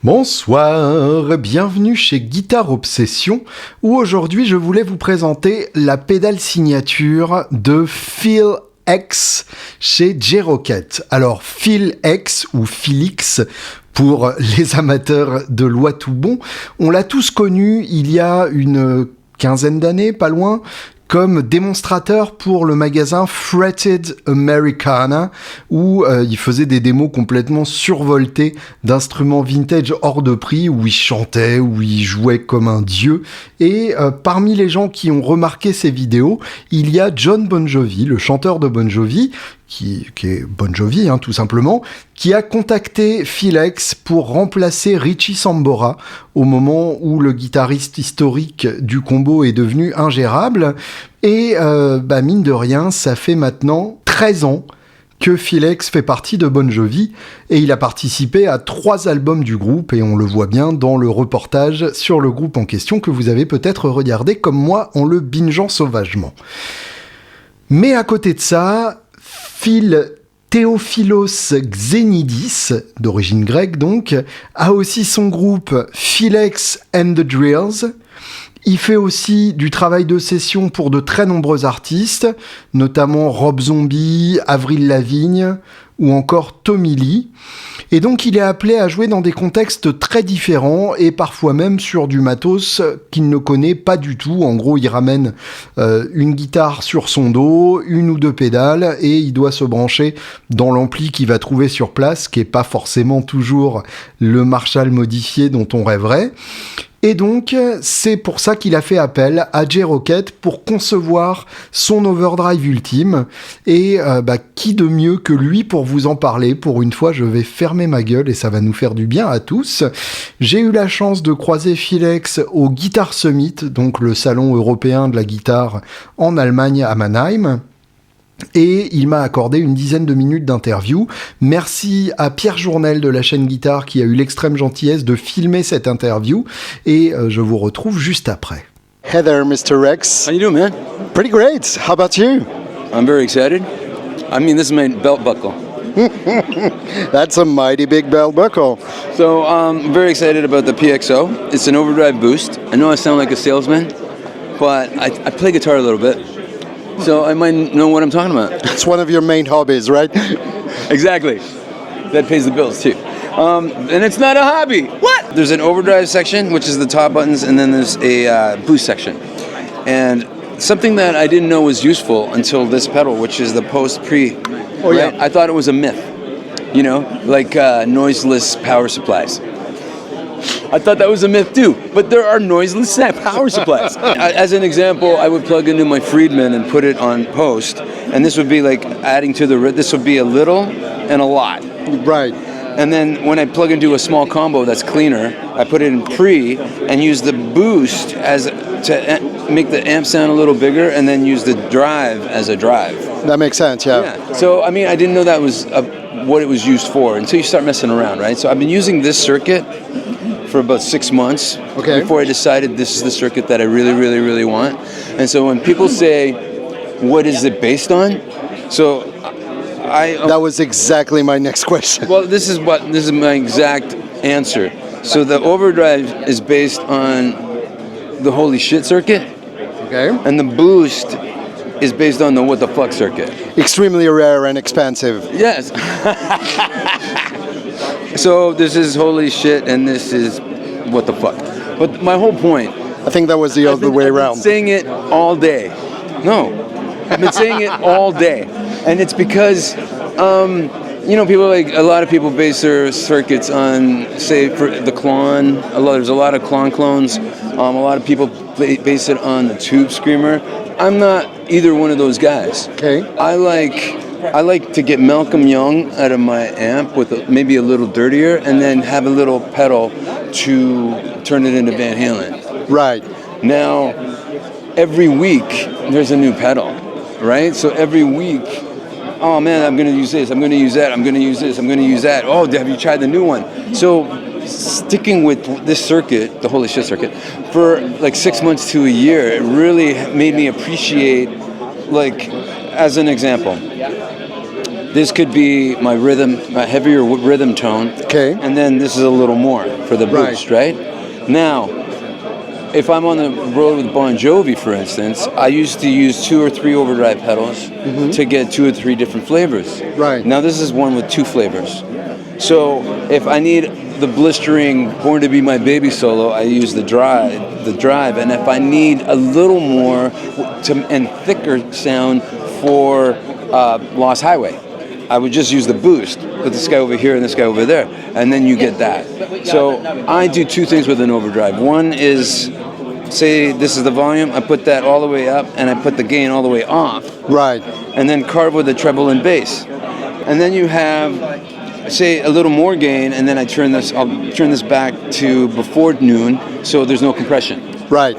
Bonsoir, bienvenue chez Guitare Obsession, où aujourd'hui je voulais vous présenter la pédale signature de Phil X chez Rockett. Alors Phil X ou Philix pour les amateurs de loi tout bon, on l'a tous connu il y a une quinzaine d'années, pas loin, comme démonstrateur pour le magasin Fretted Americana, où il faisait des démos complètement survoltées d'instruments vintage hors de prix, où il chantait, où il jouait comme un dieu. Et parmi les gens qui ont remarqué ces vidéos, il y a John Bon Jovi, le chanteur de Bon Jovi, qui est Bon Jovi, tout simplement, qui a contacté Phil X pour remplacer Richie Sambora au moment où le guitariste historique du combo est devenu ingérable. Et mine de rien, ça fait maintenant 13 ans que Phil X fait partie de Bon Jovi, et il a participé à 3 albums du groupe, et on le voit bien dans le reportage sur le groupe en question que vous avez peut-être regardé comme moi en le bingeant sauvagement. Mais à côté de ça, Phil Théophilos Xenidis, d'origine grecque donc, a aussi son groupe Phil X and the Drills. Il fait aussi du travail de session pour de très nombreux artistes, notamment Rob Zombie, Avril Lavigne ou encore Tommy Lee. Et donc il est appelé à jouer dans des contextes très différents et parfois même sur du matos qu'il ne connaît pas du tout. En gros, il ramène une guitare sur son dos, une ou deux pédales, et il doit se brancher dans l'ampli qu'il va trouver sur place, qui est pas forcément toujours le Marshall modifié dont on rêverait. Et donc, c'est pour ça qu'il a fait appel à Rockett pour concevoir son overdrive ultime. Et qui de mieux que lui pour vous en parler. Pour une fois, je vais fermer ma gueule et ça va nous faire du bien à tous. J'ai eu la chance de croiser Phil X au Guitar Summit, donc le salon européen de la guitare en Allemagne à Mannheim. Et il m'a accordé une dizaine de minutes d'interview. Merci à Pierre Journel de la chaîne Guitare qui a eu l'extrême gentillesse de filmer cette interview. Et je vous retrouve juste après. Hey there, Mr. X. How you doing, man? Pretty great. How about you? I'm very excited. I mean, this is my belt buckle. That's a mighty big belt buckle. So I'm very excited about the PXO. It's an overdrive boost. I know I sound like a salesman, but I play guitar a little bit. So I might know what I'm talking about. It's one of your main hobbies, right? Exactly. That pays the bills too. And it's not a hobby. What? There's an overdrive section, which is the top buttons, and then there's a boost section. And something that I didn't know was useful until this pedal, which is the post-pre. Oh, right? yeah. I thought it was a myth, like noiseless power supplies. I thought that was a myth too, but there are noiseless power supplies. As an example, I would plug into my Friedman and put it on post, and this would be like adding to this would be a little and a lot. Right. And then when I plug into a small combo that's cleaner, I put it in pre and use the boost to make the amp sound a little bigger, and then use the drive as a drive. That makes sense, yeah. So, I mean, I didn't know that was what it was used for until you start messing around, right? So I've been using this circuit for about 6 months before I decided this is the circuit that I really, really, really want. And so when people say, what is it based on? So that was exactly my next question. Well, this is my exact answer. So the overdrive is based on the holy shit circuit. Okay. And the boost is based on the what the fuck circuit. Extremely rare and expensive. Yes. So this is holy shit, and this is what the fuck. But my whole point. I think that was the other way around. I've been saying it all day. No, I've been saying it all day, and it's because people a lot of people base their circuits on, say, for the Klon. There's a lot of Klon clones. A lot of people base it on the Tube Screamer. I'm not either one of those guys. Okay. I like to get Malcolm Young out of my amp with maybe a little dirtier, and then have a little pedal to turn it into Van Halen. Right. Now, every week there's a new pedal, right? So every week, oh man, I'm going to use this, I'm going to use that, I'm going to use this, I'm going to use that. Oh, have you tried the new one? So sticking with this circuit, the holy shit circuit, for like 6 months to a year, it really made me appreciate, like, as an example, This could be my rhythm, my heavier rhythm tone. Okay. And then this is a little more for the boost, right? Now, if I'm on the road with Bon Jovi, for instance, I used to use 2 or 3 overdrive pedals to get 2 or 3 different flavors. Right. Now this is one with 2 flavors. So if I need the blistering Born to Be My Baby solo, I use the drive. And if I need a little more and thicker sound for Lost Highway, I would just use the boost, put this guy over here and this guy over there, and then you get that. So I do 2 things with an overdrive. One is, say this is the volume, I put that all the way up and I put the gain all the way off. Right. And then carve with the treble and bass. And then you have, say, a little more gain, and then I'll turn this back to before noon, so there's no compression. Right.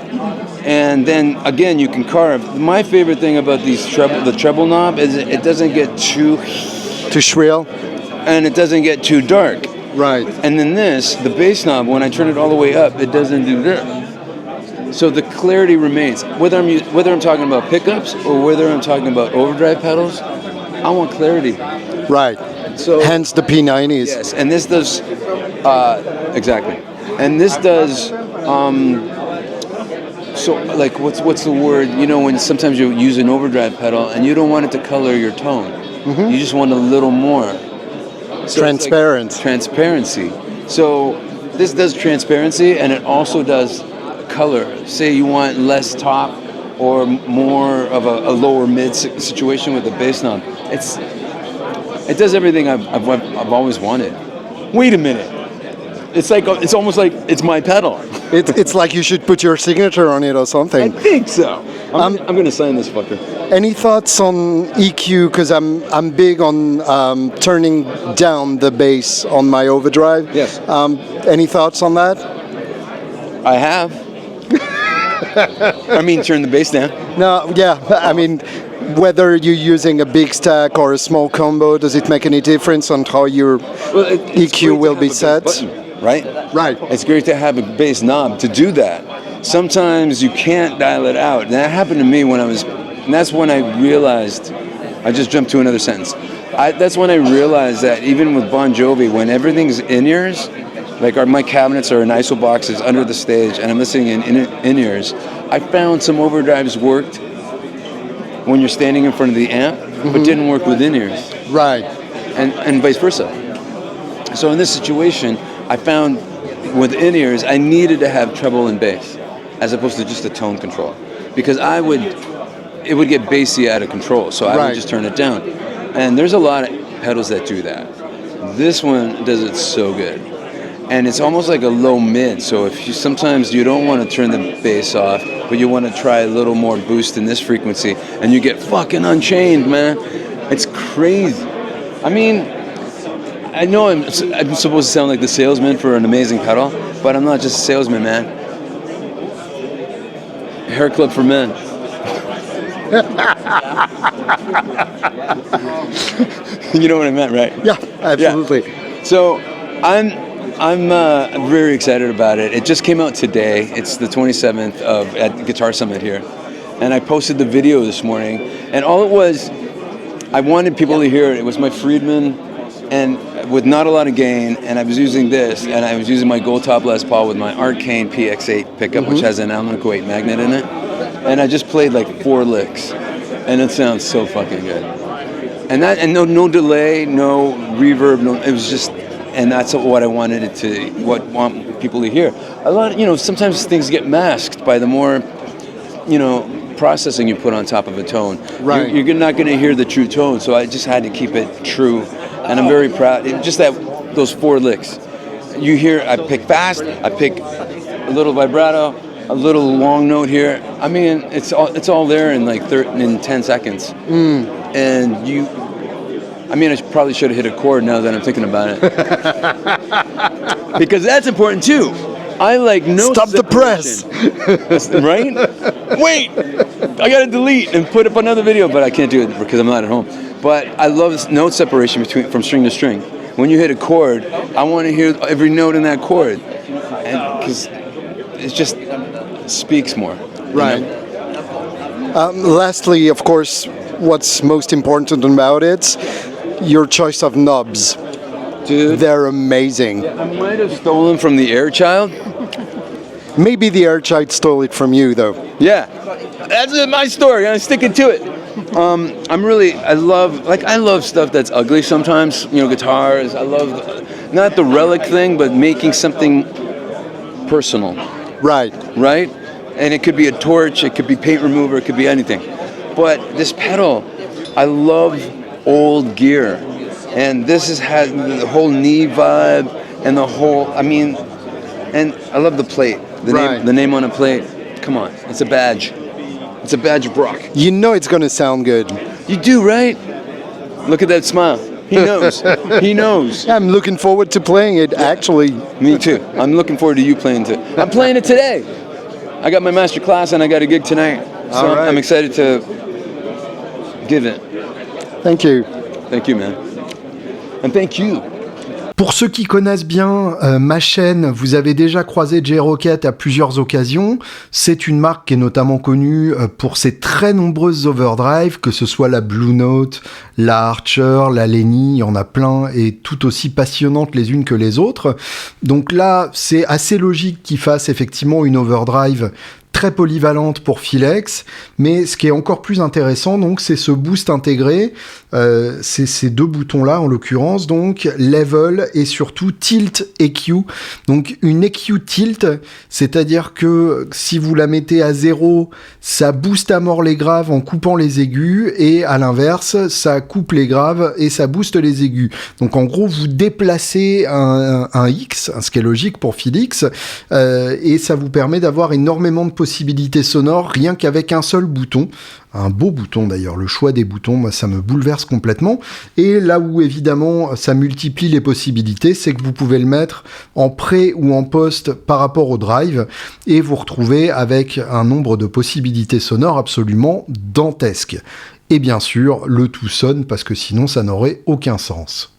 And then again, you can carve. My favorite thing about the treble knob is it doesn't get too shrill, and it doesn't get too dark. Right. And then the bass knob, when I turn it all the way up, it doesn't do this. So the clarity remains. Whether I'm talking about pickups or whether I'm talking about overdrive pedals, I want clarity. Right. So hence the P90s. Yes, and this does exactly. And this does so like what's the word? You know, when sometimes you use an overdrive pedal and you don't want it to color your tone. You just want a little more. So transparency. So this does transparency, and it also does color. Say you want less top or more of a lower mid situation with the bass knob. It does everything I've always wanted. Wait a minute. It's almost like it's my pedal. It's like you should put your signature on it or something. I think so. I'm going to sign this fucker. Any thoughts on EQ? Because I'm big on turning down the bass on my overdrive. Yes. Any thoughts on that? I have. I mean, turn the bass down. No, yeah. I mean, whether you're using a big stack or a small combo, does it make any difference on how your EQ will be set? Right? Right. It's great to have a bass knob to do that. Sometimes you can't dial it out. And that happened to me and that's when I realized, I just jumped to another sentence. That's when I realized that even with Bon Jovi, when everything's in-ears, like my cabinets are in ISO boxes under the stage and I'm listening in in-ears, I found some overdrives worked when you're standing in front of the amp, but didn't work with in-ears. Right. And vice versa. So in this situation, I found with in-ears, I needed to have treble and bass as opposed to just a tone control, because it would get bassy out of control, so I would just turn it down. And there's a lot of pedals that do that. This one does it so good. And it's almost like a low mid, so sometimes you don't want to turn the bass off, but you want to try a little more boost in this frequency, and you get fucking unchained, man. It's crazy. I mean, I know I'm supposed to sound like the salesman for an amazing pedal, but I'm not just a salesman, man. Hair club for men. You know what I meant, right? Yeah, absolutely. Yeah. So I'm very excited about it. It just came out today. It's the 27th at Guitar Summit here, and I posted the video this morning. And all it was, I wanted people to hear it. It was my Friedman, and with not a lot of gain. And I was using this, and I was using my Gold Top Les Paul with my Arcane PX8 pickup, which has an Alnico 8 magnet in it. And I just played like 4 licks, and it sounds so fucking good. And no delay, no reverb, it was just. And that's what I wanted want people to hear. A lot, sometimes things get masked by the more, processing you put on top of a tone. Right. You're not going to hear the true tone, so I just had to keep it true. And I'm very proud. Just those 4 licks. You hear, I pick fast, I pick a little vibrato, a little long note here. I mean, it's all there in like 10 seconds. And I probably should have hit a chord now that I'm thinking about it. Because that's important too. I like no Stop separation. the press. Right? Wait! I gotta delete and put up another video, but I can't do it because I'm not at home. But I love note separation from string to string. When you hit a chord, I want to hear every note in that chord. And because it just speaks more. Right. Lastly, of course, what's most important about it, your choice of knobs. Dude, They're amazing. I might have stolen from the Air Child. Maybe the Airchild stole it from you, though. Yeah, that's my story. I'm sticking to it. I love stuff that's ugly sometimes. You know, guitars. I love not the relic thing, but making something personal. Right. Right? And it could be a torch, it could be paint remover, it could be anything. But this pedal, I love old gear. And this has the whole knee vibe and the whole, and I love the plate. The name on a plate. Come on, it's a badge. It's a badge of Brock. You know it's going to sound good. You do, right? Look at that smile. He knows. He knows. I'm looking forward to playing it, actually. Me too. I'm looking forward to you playing it. I'm playing it today. I got my master class and I got a gig tonight. So All right. I'm excited to give it. Thank you. Thank you, man. And thank you. Pour ceux qui connaissent bien ma chaîne, vous avez déjà croisé Rockett à plusieurs occasions. C'est une marque qui est notamment connue pour ses très nombreuses overdrive, que ce soit la Blue Note, la Archer, la Lenny, il y en a plein et tout aussi passionnantes les unes que les autres. Donc là, c'est assez logique qu'ils fassent effectivement une overdrive très polyvalente pour Philex, mais ce qui est encore plus intéressant, donc, c'est ce boost intégré, c'est ces deux boutons-là, en l'occurrence, donc, level et surtout tilt EQ. Donc, une EQ tilt, c'est-à-dire que si vous la mettez à 0, ça booste à mort les graves en coupant les aigus, et à l'inverse, ça coupe les graves et ça booste les aigus. Donc, en gros, vous déplacez un X, ce qui est logique pour Philex, et ça vous permet d'avoir énormément de possibilités sonores rien qu'avec un seul bouton. Un beau bouton d'ailleurs, le choix des boutons, moi ça me bouleverse complètement. Et là où évidemment ça multiplie les possibilités, c'est que vous pouvez le mettre en pré ou en post par rapport au drive et vous retrouvez avec un nombre de possibilités sonores absolument dantesques. Et bien sûr, le tout sonne parce que sinon ça n'aurait aucun sens.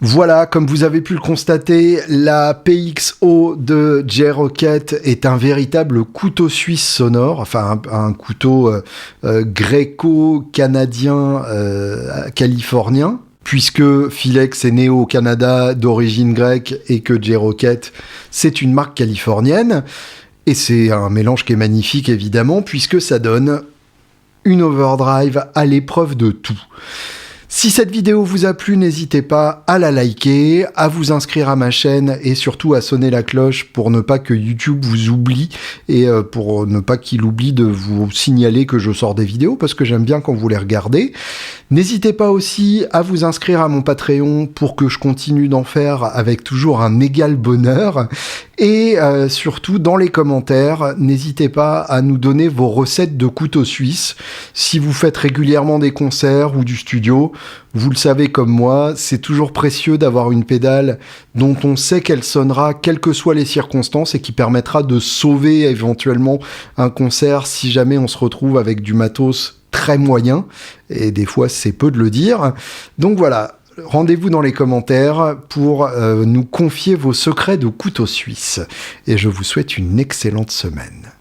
Voilà, comme vous avez pu le constater, la PXO de Rockett est un véritable couteau suisse sonore, enfin un couteau gréco-canadien californien, puisque Philex est né au Canada d'origine grecque et que Rockett, c'est une marque californienne. Et c'est un mélange qui est magnifique, évidemment, puisque ça donne une overdrive à l'épreuve de tout. Si cette vidéo vous a plu, n'hésitez pas à la liker, à vous inscrire à ma chaîne et surtout à sonner la cloche pour ne pas que YouTube vous oublie et pour ne pas qu'il oublie de vous signaler que je sors des vidéos parce que j'aime bien quand vous les regardez. N'hésitez pas aussi à vous inscrire à mon Patreon pour que je continue d'en faire avec toujours un égal bonheur. Et surtout, dans les commentaires, n'hésitez pas à nous donner vos recettes de couteaux suisses. Si vous faites régulièrement des concerts ou du studio, vous le savez comme moi, c'est toujours précieux d'avoir une pédale dont on sait qu'elle sonnera quelles que soient les circonstances et qui permettra de sauver éventuellement un concert si jamais on se retrouve avec du matos très moyen. Et des fois, c'est peu de le dire. Donc voilà. Rendez-vous dans les commentaires pour nous confier vos secrets de couteau suisse. Et je vous souhaite une excellente semaine.